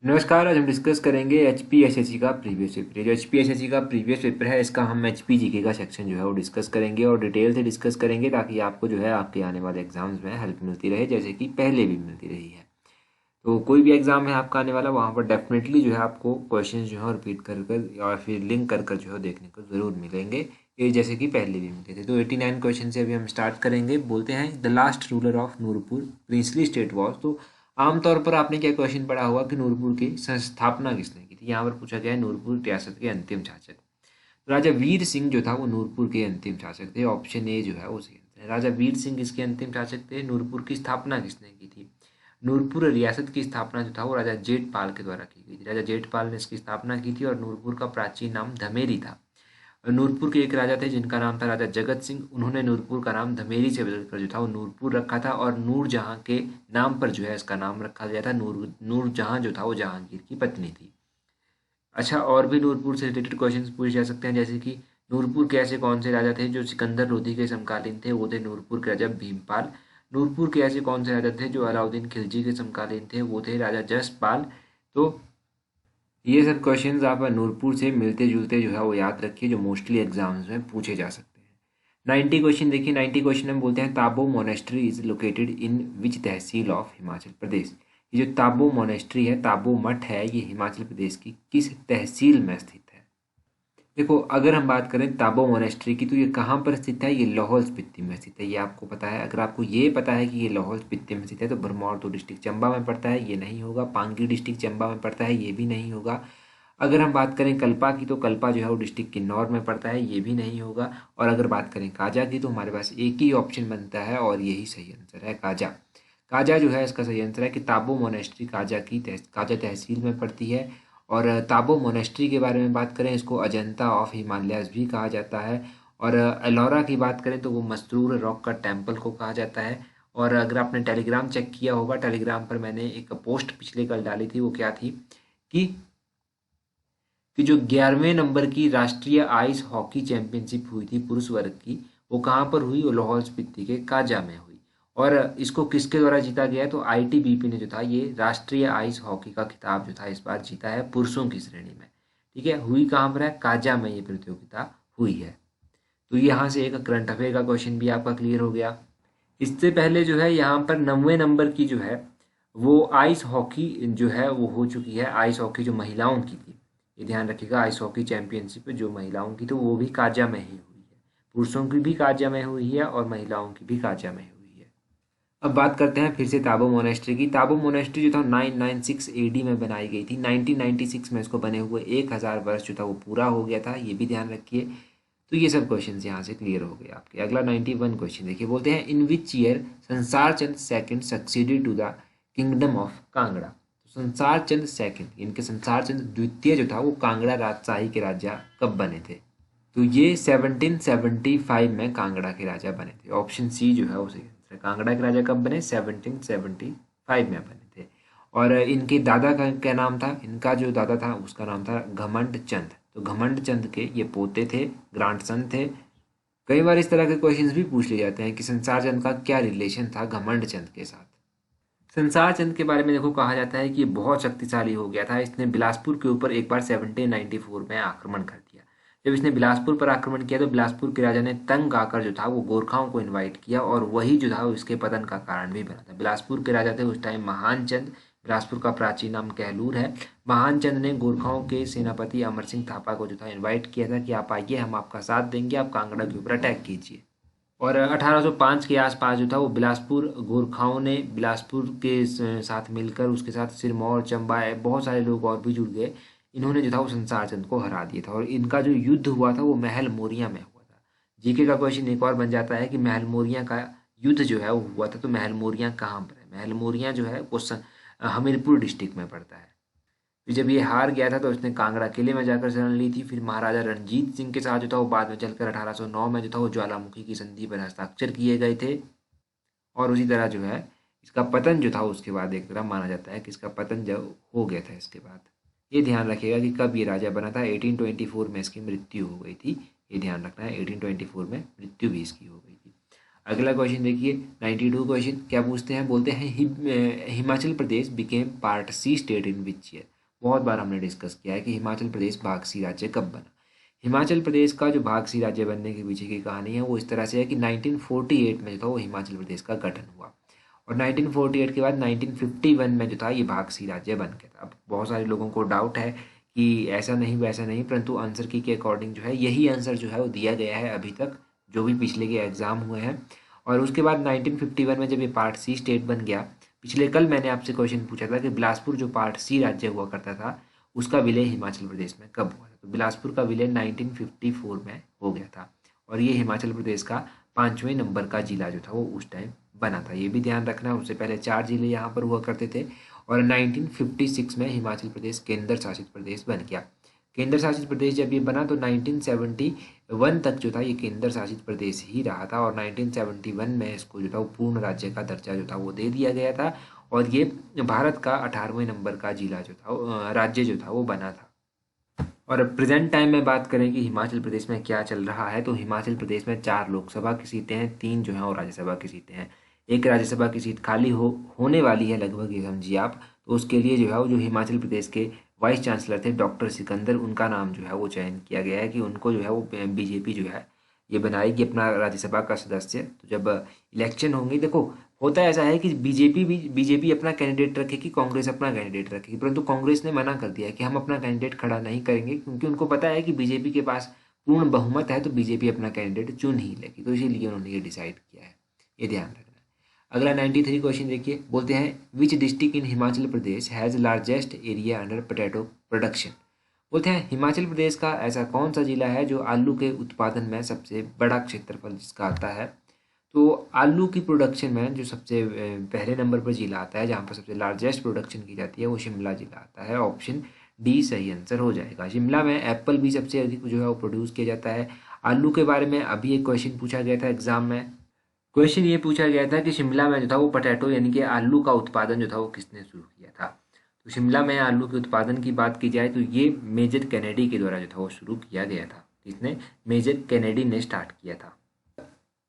नमस्कार। आज हम डिस्कस करेंगे एचपीएसएससी का प्रीवियस पेपर। ये जो एचपीएसएससी का प्रीवियस पेपर है, इसका हम एचपीजीके का सेक्शन जो है वो डिस्कस करेंगे और डिटेल से डिस्कस करेंगे, ताकि आपको जो है आपके आने वाले एग्जाम्स में हेल्प मिलती रहे, जैसे कि पहले भी मिलती रही है। तो कोई भी एग्जाम है आपका आने वाला, वहाँ पर डेफिनेटली जो है आपको क्वेश्चन जो है रिपीट कर कर या फिर लिंक कर कर जो है देखने को ज़रूर मिलेंगे, ये जैसे कि पहले भी मिलते थे। तो 89 क्वेश्चन से अभी हम स्टार्ट करेंगे। बोलते हैं the last ruler of Nurpur princely state was. तो आमतौर पर आपने क्या क्वेश्चन पढ़ा होगा कि नूरपुर की संस्थापना किसने की थी। यहाँ पर पूछा गया है नूरपुर रियासत के अंतिम शासक। तो राजा वीर सिंह जो था वो नूरपुर के अंतिम शासक थे। ऑप्शन ए जो है वो सही आंसर है। राजा वीर सिंह इसके अंतिम शासक थे। नूरपुर की स्थापना किसने की थी। नूरपुर रियासत की स्थापना जो था वो राजा जेठपाल के द्वारा की गई थी। राजा जेठपाल ने इसकी स्थापना की थी और नूरपुर का प्राचीन नाम धमेरी था। नूरपुर के एक राजा थे जिनका नाम था राजा जगत सिंह। उन्होंने नूरपुर का नाम धमेरी से बदलकर जो था वो नूरपुर रखा था, और नूरजहां के नाम पर जो है इसका नाम रखा गया था। नूरजहां जो था वो जहांगीर की पत्नी थी। अच्छा, और भी नूरपुर से रिलेटेड क्वेश्चंस पूछे जा सकते हैं, जैसे कि नूरपुर के ऐसे कौन से राजा थे जो सिकंदर लोधी के समकालीन थे। वो थे नूरपुर के राजा भीमपाल। नूरपुर के ऐसे कौन से राजा थे जो अलाउद्दीन खिलजी के समकालीन थे। वो थे राजा जसपाल। तो ये सब क्वेश्चंस आप नूरपुर से मिलते जुलते जो है वो याद रखिए, जो मोस्टली एग्जाम्स में पूछे जा सकते हैं। 90 क्वेश्चन देखिए। 90 क्वेश्चन में बोलते हैं Tabo monastery is located in which tehsil of Himachal Pradesh. ये जो ताबो मोनेस्ट्री है, ताबो मठ है, ये हिमाचल प्रदेश की किस तहसील में स्थित है। देखो, अगर हम बात करें ताबो मोनेस्ट्री की, तो ये कहाँ पर स्थित है। ये लाहौल स्पीति में स्थित है। ये आपको पता है। अगर आपको ये पता है कि ये लाहौल स्पीति में स्थित है, तो भरमौर तो डिस्ट्रिक्ट चंबा में पड़ता है, ये नहीं होगा। पांगी डिस्ट्रिक्ट चंबा में पड़ता है, ये भी नहीं होगा। अगर हम बात करें कल्पा की, तो कल्पा जो है वो डिस्ट्रिक्ट किन्नौर में पड़ता है, ये भी नहीं होगा। और अगर बात करें काजा की, तो हमारे पास एक ही ऑप्शन बनता है और यही सही आंसर है, काजा। काजा जो है इसका सही आंसर है कि ताबो मोनेस्ट्री काजा तहसील में पड़ती है। और ताबो मोनेस्ट्री के बारे में बात करें, इसको अजंता ऑफ हिमालयाज भी कहा जाता है। और एलोरा की बात करें तो वो मस्तूर रॉक का टेम्पल को कहा जाता है। और अगर आपने टेलीग्राम चेक किया होगा, टेलीग्राम पर मैंने एक पोस्ट पिछले कल डाली थी। वो क्या थी कि जो 11वें नंबर की राष्ट्रीय आइस हॉकी चैंपियनशिप हुई थी पुरुष वर्ग की, वो कहाँ पर हुई। वो लाहौल स्पीति के काजा में हुई। और इसको किसके द्वारा जीता गया, तो आईटीबीपी ने जो था ये राष्ट्रीय आइस हॉकी का खिताब जो था इस बार जीता है पुरुषों की श्रेणी में। ठीक है, हुई कहाँ पर है, काजा में ये प्रतियोगिता हुई है। तो यहाँ से एक करंट अफेयर का क्वेश्चन भी आपका क्लियर हो गया। इससे पहले जो है यहाँ पर 9वें नंबर की जो है वो आइस हॉकी जो है वो हो चुकी है। आइस हॉकी जो महिलाओं की थी, ये ध्यान रखिएगा, आइस हॉकी चैंपियनशिप जो महिलाओं की, तो वो भी काजा में ही हुई है। पुरुषों की भी काजा में हुई है और महिलाओं की भी काजा में हुई है। अब बात करते हैं फिर से ताबो मोनेस्ट्री की। ताबो मोनेस्ट्री जो था 996 एडी में बनाई गई थी। 1996 में इसको बने हुए 1000 वर्ष जो था वो पूरा हो गया था, ये भी ध्यान रखिए। तो ये सब क्वेश्चन यहाँ से क्लियर हो गए आपके। अगला 91 क्वेश्चन देखिए। बोलते हैं इन which year Sansar Chand second succeeded to the kingdom of Kangra. तो संसार चंद सेकंड, इनके संसार चंद द्वितीय जो था वो कांगड़ा राजशाही के राजा कब बने थे। तो ये 1775 में कांगड़ा के राजा बने थे। ऑप्शन सी जो है वो सही आंसर है। कांगड़ा के राजा कब बने, 1775 में बने थे। और इनके दादा का क्या नाम था, इनका जो दादा था उसका नाम था घमंड चंद। तो घमंड चंद के ये पोते थे, ग्रांडसन थे। कई बार इस तरह के क्वेश्चंस भी पूछ लिए जाते हैं कि संसार चंद का क्या रिलेशन था घमंड चंद के साथ। संसार चंद के बारे में देखो, कहा जाता है कि ये बहुत शक्तिशाली हो गया था। इसने बिलासपुर के ऊपर एक बार 1794 में आक्रमण कर दिया। जब इसने बिलासपुर पर आक्रमण किया, तो बिलासपुर के राजा ने तंग आकर जो था वो गोरखाओं को इनवाइट किया, और वही जो था वो इसके पतन का कारण भी बना था। बिलासपुर के राजा थे उस टाइम महान चंद। बिलासपुर का प्राचीन नाम कहलूर है। महान चंद ने गोरखाओं के सेनापति अमर सिंह थापा को जो था इन्वाइट किया था कि आप आइए, हम आपका साथ देंगे, आप कांगड़ा के ऊपर अटैक कीजिए। और 1805 के आसपास जो था वो बिलासपुर गोरखाओं ने बिलासपुर के साथ मिलकर, उसके साथ सिरमौर, चंबा, बहुत सारे लोग और भी जुड़ गए। इन्होंने जो था वो संसार चंद को हरा दिया था, और इनका जो युद्ध हुआ था वो महल मोरिया में हुआ था। जीके का क्वेश्चन एक और बन जाता है कि महल मोरिया का युद्ध जो है वो हुआ था, तो महल मोरिया कहाँ पर है। महल मोरिया जो है वो हमीरपुर डिस्ट्रिक्ट में पड़ता है। फिर जब ये हार गया था तो उसने कांगड़ा किले में जाकर शरण ली थी। फिर महाराजा रणजीत सिंह के साथ जो था वो बाद में चलकर 1809 में जो था वो ज्वालामुखी की संधि पर हस्ताक्षर किए गए थे। और उसी तरह जो है इसका पतन जो था उसके बाद एक तरह माना जाता है कि इसका पतन जब हो गया था इसके बाद। ये ध्यान रखिएगा कि कब ये राजा बना था। 1824 में इसकी मृत्यु हो गई थी, ये ध्यान रखना है। 1824 में मृत्यु भी इसकी हो गई थी। अगला क्वेश्चन देखिए 92 क्वेश्चन क्या पूछते हैं, बोलते हैं Himachal Pradesh became part C state in which year. बहुत बार हमने डिस्कस किया है कि हिमाचल प्रदेश भाग सी राज्य कब बना। हिमाचल प्रदेश का जो भाग सी राज्य बनने के पीछे की कहानी है वो इस तरह से है कि 1948 में जो था वो हिमाचल प्रदेश का गठन हुआ, और 1948 के बाद 1951 में जो था ये भाग सी राज्य बन गया था। अब बहुत सारे लोगों को डाउट है कि ऐसा नहीं वैसा नहीं, परंतु आंसर की के अकॉर्डिंग जो है यही आंसर जो है वो दिया गया है अभी तक, जो भी पिछले के एग्ज़ाम हुए हैं। और उसके बाद 1951 में जब ये पार्ट सी स्टेट बन गया, पिछले कल मैंने आपसे क्वेश्चन पूछा था कि बिलासपुर जो पार्ट सी राज्य हुआ करता था उसका विलय हिमाचल प्रदेश में कब हुआ था, तो बिलासपुर का विलय 1954 में हो गया था, और ये हिमाचल प्रदेश का 5वें नंबर का जिला जो था वो उस टाइम बना था। ये भी ध्यान रखना, उससे पहले 4 जिले यहाँ पर हुआ करते थे, और 1956 में हिमाचल प्रदेश केंद्र शासित प्रदेश बन गया। केंद्र शासित प्रदेश जब ये बना तो 1971 तक जो था ये केंद्र शासित प्रदेश ही रहा था, और 1971 में इसको जो था वो पूर्ण राज्य का दर्जा जो था वो दे दिया गया था, और ये भारत का 18वें नंबर का जिला जो था राज्य जो था वो बना था। और प्रेजेंट टाइम में बात करें कि हिमाचल प्रदेश में क्या चल रहा है, तो हिमाचल प्रदेश में 4 लोकसभा की सीटें हैं, 3 जो हैं और राज्यसभा की सीटें हैं। एक राज्यसभा की सीट खाली होने वाली है लगभग, ये समझिए आप। तो उसके लिए जो है वो जो हिमाचल प्रदेश के वाइस चांसलर थे डॉक्टर सिकंदर, उनका नाम जो है वो चयन किया गया है कि उनको जो है वो बीजेपी जो है ये बनाएगी अपना राज्यसभा का सदस्य। तो जब इलेक्शन होंगे, देखो होता ऐसा है कि बीजेपी अपना कैंडिडेट रखेगी, कांग्रेस अपना कैंडिडेट रखेगी, परंतु कांग्रेस ने मना कर दिया है कि हम अपना कैंडिडेट खड़ा नहीं करेंगे, क्योंकि उनको पता है कि बीजेपी के पास पूर्ण बहुमत है, तो बीजेपी अपना कैंडिडेट चुन ही लेगी, तो इसीलिए उन्होंने ये डिसाइड किया है, ये ध्यान रखना। अगला 93 क्वेश्चन देखिए, बोलते हैं which district in Himachal Pradesh has largest area under potato production. बोलते हैं हिमाचल प्रदेश का ऐसा कौन सा जिला है जो आलू के उत्पादन में सबसे बड़ा क्षेत्रफल जिसका आता है। तो आलू की प्रोडक्शन में जो सबसे पहले नंबर पर जिला आता है, जहाँ पर सबसे लार्जेस्ट प्रोडक्शन की जाती है, वो शिमला जिला आता है। ऑप्शन डी सही आंसर हो जाएगा। शिमला में एप्पल भी सबसे अधिक जो है वो प्रोड्यूस किया जाता है। आलू के बारे में अभी एक क्वेश्चन पूछा गया था एग्जाम में, क्वेश्चन ये पूछा गया था कि शिमला में जो था वो पोटैटो यानी कि आलू का उत्पादन जो था वो किसने शुरू किया था। तो शिमला में आलू के उत्पादन की बात की जाए तो ये मेजर कैनेडी के द्वारा जो था वो शुरू किया गया था। इसने मेजर कैनेडी ने स्टार्ट किया था,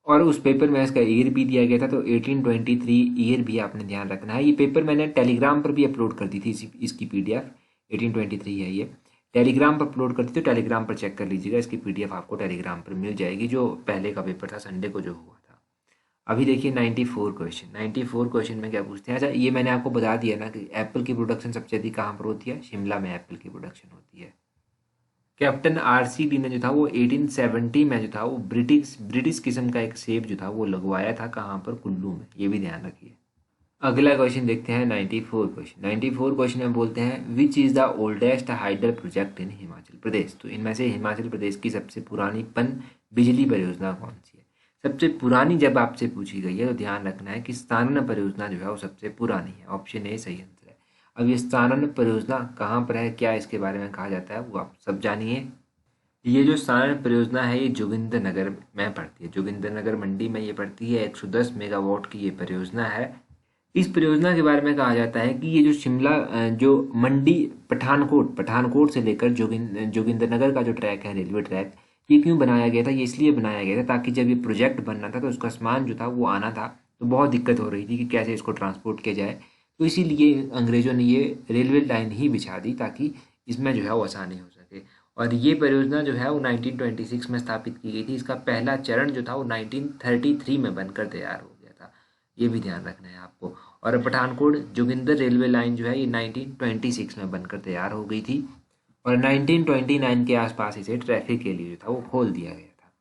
और उस पेपर में इसका ईयर भी दिया गया था, तो 1823 ईयर भी आपने ध्यान रखना है। ये पेपर मैंने टेलीग्राम पर भी अपलोड कर दी थी, इसकी PDF 1823 है ये, टेलीग्राम पर अपलोड करती, तो टेलीग्राम पर चेक कर लीजिएगा, इसकी PDF आपको टेलीग्राम पर मिल जाएगी, जो पहले का पेपर था संडे को जो हुआ था। अभी देखिए 94 क्वेश्चन, 94 क्वेश्चन में क्या पूछते हैं। अच्छा ये मैंने आपको बता दिया ना कि एप्पल की प्रोडक्शन सबसे अधिक कहाँ पर होती है, शिमला में एप्पल की प्रोडक्शन होती है। कैप्टन RCD ने जो था वो 1870 में जो था वो ब्रिटिश किस्म का एक सेब जो था वो लगवाया था, कहाँ पर, कुल्लू में, ये भी ध्यान रखिए। अगला क्वेश्चन देखते हैं 94 क्वेश्चन। 94 क्वेश्चन में बोलते हैं which is the oldest hydel project in Himachal Pradesh. तो इनमें से हिमाचल प्रदेश की सबसे पुरानी पन बिजली परियोजना कौन सी है। सबसे पुरानी जब आपसे पूछी गई है तो ध्यान रखना है कि सानन परियोजना जो है वो सबसे पुरानी है। ऑप्शन ए सही आंसर है। अब ये सानन परियोजना कहाँ पर है, क्या इसके बारे में कहा जाता है, वो आप सब जानिए। ये जो सानन परियोजना है ये जोगिंद्रनगर में पड़ती है, जोगिंद्रनगर मंडी में ये पड़ती है। 110 मेगावाट की ये परियोजना है। इस परियोजना के बारे में कहा जाता है कि ये जो शिमला जो मंडी पठानकोट से लेकर जोगिंद्रनगर का जो ट्रैक है, रेलवे ट्रैक, ये क्यों बनाया गया था, ये इसलिए बनाया गया था ताकि जब ये प्रोजेक्ट बनना था तो उसका सामान जो था वो आना था, तो बहुत दिक्कत हो रही थी कि कैसे इसको ट्रांसपोर्ट किया जाए, तो इसीलिए अंग्रेजों ने ये रेलवे लाइन ही बिछा दी ताकि इसमें जो है वो आसानी हो सके। और ये परियोजना जो है वो 1926 में स्थापित की गई थी। इसका पहला चरण जो था वो 1933 में बनकर तैयार हो गया था, ये भी ध्यान रखना है आपको। और पठानकोट जोगिंदर रेलवे लाइन जो है ये 1926 में बनकर तैयार हो गई थी, और 1929 के आसपास इसे ट्रैफिक के लिए जो था वो खोल दिया गया था।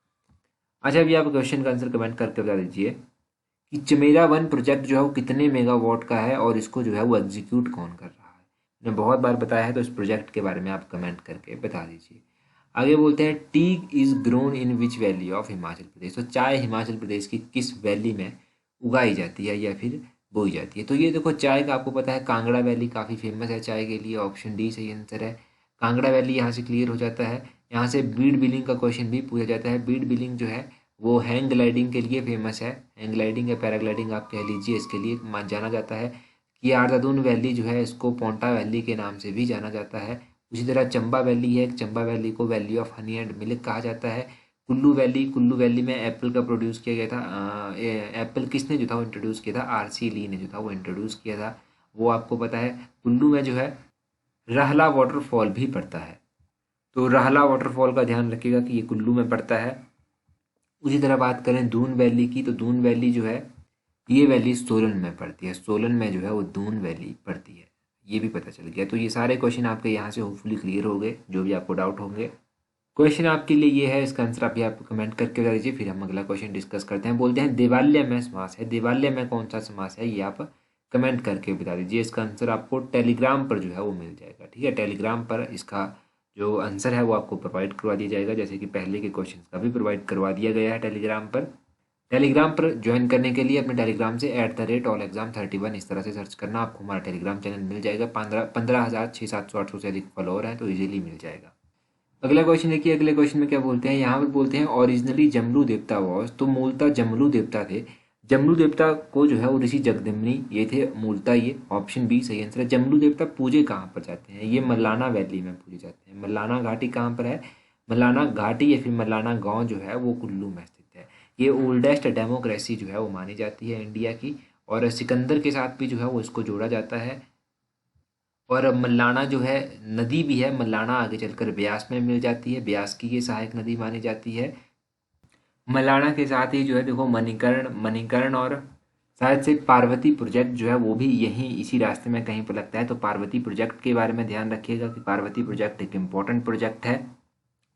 अच्छा अभी आप क्वेश्चन का आंसर कमेंट करके बता दीजिए कि चमेरा वन प्रोजेक्ट जो है वो कितने मेगावाट का है और इसको जो है वो एग्जीक्यूट कौन कर रहा है। मैंने बहुत बार बताया है, तो इस प्रोजेक्ट के बारे में आप कमेंट करके बता दीजिए। आगे बोलते हैं tea is grown in which valley of Himachal Pradesh. तो चाय हिमाचल प्रदेश की किस वैली में उगाई जाती है या फिर बोई जाती है। तो ये देखो चाय का आपको पता है कांगड़ा वैली काफ़ी फेमस है चाय के लिए। ऑप्शन डी सही आंसर है। कांगड़ा वैली यहाँ से क्लियर हो जाता है। यहाँ से बीड बिलिंग का क्वेश्चन भी पूछा जाता है। बीड बिलिंग जो है वो हैंग ग्लाइडिंग के लिए फेमस है। हैंग ग्लाइडिंग या पैराग्लाइडिंग आप कह लीजिए, इसके लिए जाना जाता है। कियारदादून वैली जो है इसको पोंटा वैली के नाम से भी जाना जाता है। उसी तरह चंबा वैली है, चंबा वैली को valley of honey and milk कहा जाता है। कुल्लू वैली में एप्पल का प्रोड्यूस किया गया था। एप्पल किसने जो था वो इंट्रोड्यूस किया था, आरसी ली ने जो था वो इंट्रोड्यूस किया था, वो आपको पता है। कुल्लू में जो है रहला वाटरफॉल भी पड़ता है, तो रहला वाटरफॉल का ध्यान रखिएगा कि ये कुल्लू में पड़ता है। उसी तरह बात करें दून वैली की, तो दून वैली जो है ये वैली सोलन में पड़ती है, सोलन में जो है वो दून वैली पड़ती है, ये भी पता चल गया। तो ये सारे क्वेश्चन आपके यहाँ से होपफुली क्लियर हो गए, जो भी आपको डाउट होंगे। क्वेश्चन आपके लिए ये है, इसका आंसर आप यहाँ पे कमेंट करके बता दीजिए, फिर हम अगला क्वेश्चन डिस्कस करते हैं। बोलते हैं देवालय में समास है, देवालय में कौन सा समास है, ये आप कमेंट करके बता दीजिए। इसका आंसर आपको टेलीग्राम पर जो है वो मिल जाएगा, ठीक है। टेलीग्राम पर इसका जो आंसर है वो आपको प्रोवाइड करवा दिया जाएगा, जैसे कि पहले के क्वेश्चन का भी प्रोवाइड करवा दिया गया है टेलीग्राम पर। टेलीग्राम पर ज्वाइन करने के लिए अपने टेलीग्राम से @allexam31 इस तरह से सर्च करना, आपको हमारा टेलीग्राम चैनल मिल जाएगा। 15,600-700-800 से अधिक फॉलोअर हैं, तो इजीली मिल जाएगा। अगला क्वेश्चन देखिए, अगले क्वेश्चन में क्या बोलते हैं, यहाँ पर बोलते हैं ओरिजिनली जमलू देवता वॉज, तो मूलतः जमलू देवता थे। जमलू देवता को जो है वो ऋषि जगदम्बिनी ये थे मूलतः, ये ऑप्शन बी सही आंसर है। जमलू देवता पूजे कहाँ पर जाते हैं, ये मल्लाना वैली में पूजे जाते हैं। मल्लाना घाटी कहाँ पर है, मल्लाना घाटी या फिर मल्लाना गांव जो है वो कुल्लू में स्थित है। ये ओल्डेस्ट डेमोक्रेसी जो है वो मानी जाती है इंडिया की, और सिकंदर के साथ भी जो है वो इसको जोड़ा जाता है। और मल्लाना जो है नदी भी है, मल्लाना आगे चलकर ब्यास में मिल जाती है, ब्यास की ये सहायक नदी मानी जाती है। मल्लाना के साथ ही जो है देखो मणिकर्ण, मणिकर्ण और शायद से पार्वती प्रोजेक्ट जो है वो भी यहीं इसी रास्ते में कहीं पर लगता है। तो पार्वती प्रोजेक्ट के बारे में ध्यान रखिएगा कि पार्वती प्रोजेक्ट एक इम्पॉर्टेंट प्रोजेक्ट है।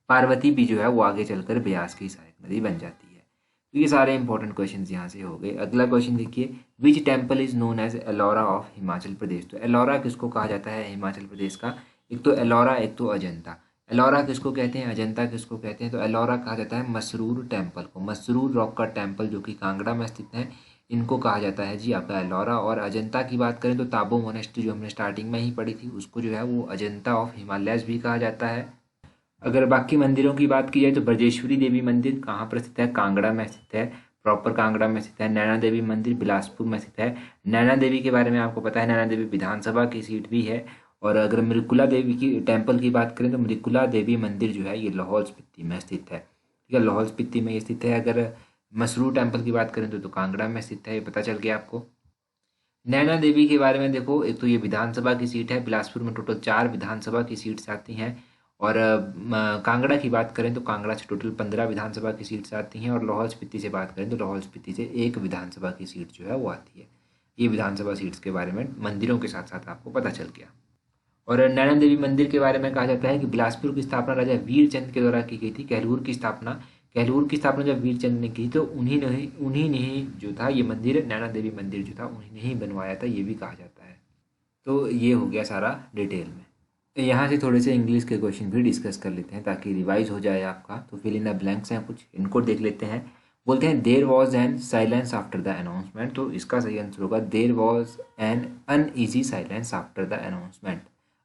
पार्वती भी जो है वो आगे चलकर ब्यास की सहायक नदी बन जाती है। तो ये सारे इंपॉर्टेंट क्वेश्चन यहाँ से हो गए। अगला क्वेश्चन देखिए, which temple is known as Ellora of Himachal Pradesh, तो एलोरा किसको कहा जाता है हिमाचल प्रदेश का, एक तो एलोरा एक तो अजंता। एलोरा किसको कहते हैं, अजंता किसको कहते हैं, तो एलोरा कहा जाता है मसरूर टेम्पल को, मसरूर रॉक का टेम्पल जो कि कांगड़ा में स्थित है, इनको कहा जाता है जी आपका एलोरा। और अजंता की बात करें तो ताबो मोनेस्ट्री जो हमने स्टार्टिंग में ही पढ़ी थी उसको जो है वो अजंता ऑफ हिमालयस भी कहा जाता है। अगर बाकी मंदिरों की बात की जाए तो ब्रजेश्वरी देवी मंदिर कहाँ पर स्थित है, कांगड़ा में स्थित है, प्रॉपर कांगड़ा में स्थित है। नैना देवी मंदिर बिलासपुर में स्थित है। नैना देवी के बारे में आपको पता है, नैना देवी विधानसभा की सीट भी है। और अगर मृकुला देवी की टेम्पल की बात करें तो मृकुला देवी मंदिर जो है ये लाहौल स्पीति में स्थित है, ठीक है, लाहौल स्पीति में ये स्थित है। अगर मसरूर टेम्पल की बात करें तो कांगड़ा में स्थित है, ये पता चल गया आपको। नैना देवी के बारे में देखो, एक तो ये विधानसभा की सीट है, बिलासपुर में टोटल 4 विधानसभा की सीट्स आती हैं। और कांगड़ा की बात करें तो कांगड़ा से टोटल 15 विधानसभा की सीट्स आती हैं। और लाहौल स्पीति से बात करें तो लाहौल स्पीति से 1 विधानसभा की सीट जो है वो आती है। ये विधानसभा सीट्स के बारे में मंदिरों के साथ साथ आपको पता चल गया। और नैना देवी मंदिर के बारे में कहा जाता है कि बिलासपुर की स्थापना राजा वीरचंद के द्वारा की गई थी। कहलूर की स्थापना जब वीरचंद ने की तो उन्हीं ने ही जो था ये मंदिर, नैना देवी मंदिर जो था उन्हीं ने ही बनवाया था, ये भी कहा जाता है। तो ये हो गया सारा डिटेल में। तो यहाँ से थोड़े से इंग्लिश के क्वेश्चन भी डिस्कस कर लेते हैं ताकि रिवाइज हो जाए आपका। तो फिल इन द ब्लैंक्स हैं कुछ, इनको देख लेते हैं। बोलते हैं there was an silence after the announcement, तो इसका सही आंसर होगा there was an uneasy silence after the announcement.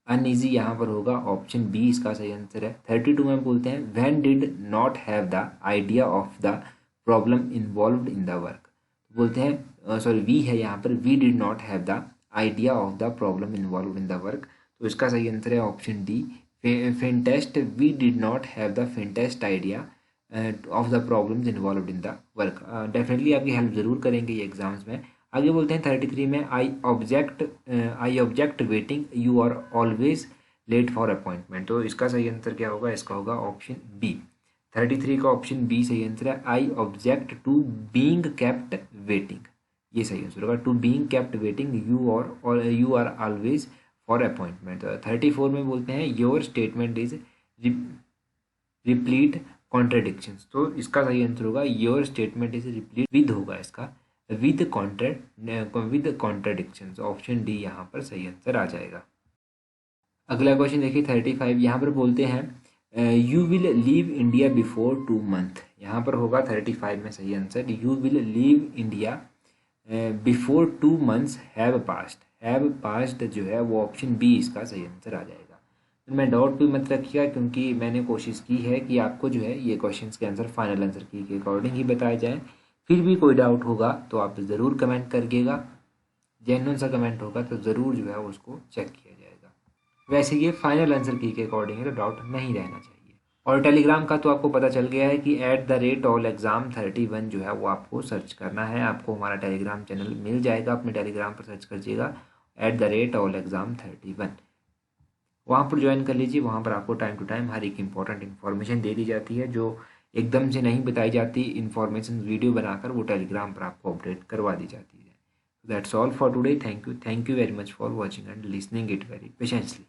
Uneasy यहाँ पर होगा, ऑप्शन बी इसका सही आंसर है। 32 में बोलते हैं when did not have the idea of the problem involved in the work, बोलते हैं सॉरी वी है यहाँ पर, we did not have the idea of the problem involved in the work, तो इसका सही आंसर है option D faintest, we did not have the faintest idea of the problems involved in the work. Definitely आपकी help ज़रूर करेंगे ये exams में। आगे बोलते हैं 33 में I object waiting, you are always late for appointment, तो इसका सही आंसर क्या होगा, इसका होगा ऑप्शन बी। 33 का ऑप्शन बी सही आंसर है। I object to being kept waiting, ये सही आंसर होगा। To being kept waiting, you are always for appointment. 34 में बोलते हैं your statement is replete contradictions, तो इसका सही आंसर होगा your statement is replete with होगा इसका विद कॉन्ट्रडिक्शंस, ऑप्शन डी यहाँ पर सही आंसर आ जाएगा। अगला क्वेश्चन देखिए 35, यहाँ पर बोलते हैं you will leave India before 2 months, यहाँ पर होगा 35 में सही answer you will leave India before 2 months have passed जो है वो ऑप्शन बी इसका सही आंसर आ जाएगा। तो मैं डाउट भी मत रखिएगा क्योंकि मैंने कोशिश की है कि आपको जो है ये क्वेश्चंस के आंसर फाइनल आंसर की के अकॉर्डिंग ही बताए जाएँ। फिर भी कोई डाउट होगा तो आप ज़रूर कमेंट करिएगा, जेन्युइन सा कमेंट होगा तो ज़रूर जो है उसको चेक किया जाएगा। वैसे ये फाइनल आंसर की के अकॉर्डिंग है तो डाउट नहीं रहना चाहिए। और टेलीग्राम का तो आपको पता चल गया है कि @allexam31 जो है वो आपको सर्च करना है, आपको हमारा टेलीग्राम चैनल मिल जाएगा, अपने टेलीग्राम पर सर्च करिएगा @allexam31, वहाँ पर ज्वाइन कर लीजिए। वहाँ पर आपको टाइम टू टाइम हर एक इंपॉर्टेंट इन्फॉर्मेशन दे दी जाती है, जो एकदम से नहीं बताई जाती इन्फॉर्मेशन, वीडियो बनाकर वो टेलीग्राम पर आपको अपडेट करवा दी जाती है। That's all for today. Thank you very much for watching and listening it very patiently.